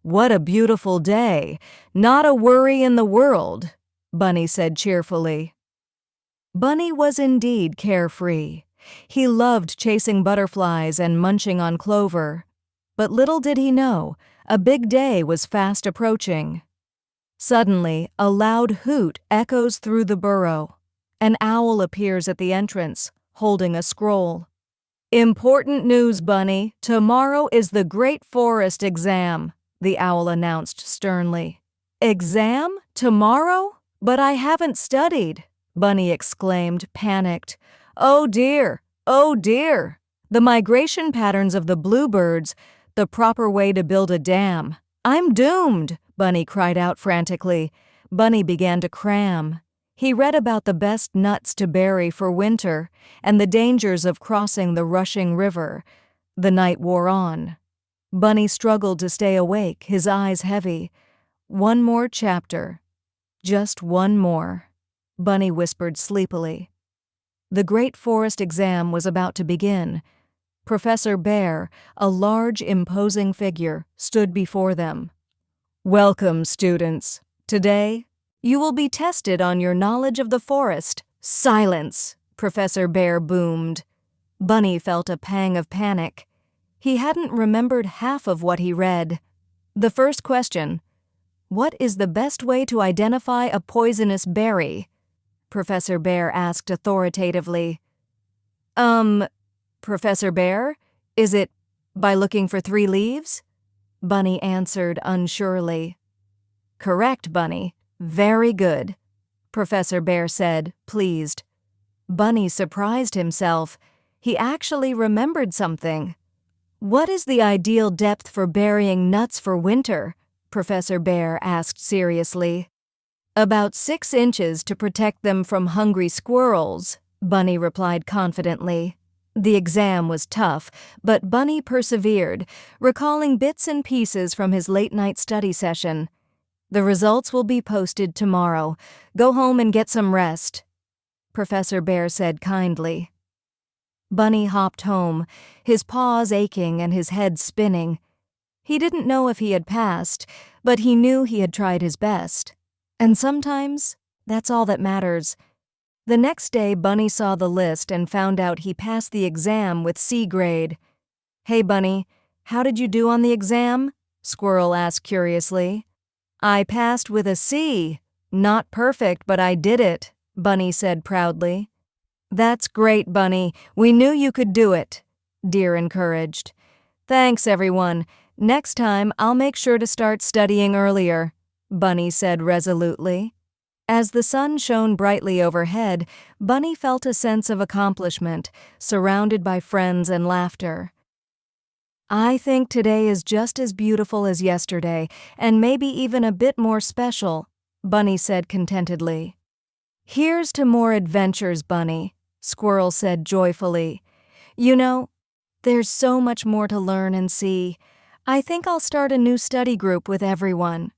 "What a beautiful day! Not a worry in the world," Bunny said cheerfully. Bunny was indeed carefree. He loved chasing butterflies and munching on clover. But little did he know, a big day was fast approaching. Suddenly, a loud hoot echoes through the burrow. An owl appears at the entrance, holding a scroll. "Important news, Bunny. Tomorrow is the Great Forest exam," the owl announced sternly. "Exam? Tomorrow? But I haven't studied," Bunny exclaimed, panicked. "Oh dear! Oh dear! The migration patterns of the bluebirds, the proper way to build a dam. I'm doomed!" Bunny cried out frantically. Bunny began to cram. He read about the best nuts to bury for winter and the dangers of crossing the rushing river. The night wore on. Bunny struggled to stay awake, his eyes heavy. One more chapter. Just one more, Bunny whispered sleepily. The Great Forest exam was about to begin. Professor Bear, a large, imposing figure, stood before them. "Welcome, students. Today, you will be tested on your knowledge of the forest." "Silence!" Professor Bear boomed. Bunny felt a pang of panic. He hadn't remembered half of what he read. The first question: "What is the best way to identify a poisonous berry?" Professor Bear asked authoritatively. Professor Bear, is it by looking for 3 leaves?" Bunny answered unsurely. "Correct, Bunny. Very good," Professor Bear said, pleased. Bunny surprised himself. He actually remembered something. "What is the ideal depth for burying nuts for winter?" Professor Bear asked seriously. "About 6 inches to protect them from hungry squirrels," Bunny replied confidently. The exam was tough, but Bunny persevered, recalling bits and pieces from his late-night study session. "The results will be posted tomorrow. Go home and get some rest," Professor Bear said kindly. Bunny hopped home, his paws aching and his head spinning. He didn't know if he had passed, but he knew he had tried his best. And sometimes, that's all that matters. The next day, Bunny saw the list and found out he passed the exam with C grade. "Hey, Bunny, how did you do on the exam?" Squirrel asked curiously. "I passed with a C. Not perfect, but I did it," Bunny said proudly. "That's great, Bunny. We knew you could do it," Deer encouraged. "Thanks, everyone. Next time, I'll make sure to start studying earlier," Bunny said resolutely. As the sun shone brightly overhead, Bunny felt a sense of accomplishment, surrounded by friends and laughter. "I think today is just as beautiful as yesterday, and maybe even a bit more special," Bunny said contentedly. "Here's to more adventures, Bunny," Squirrel said joyfully. "You know, there's so much more to learn and see. I think I'll start a new study group with everyone."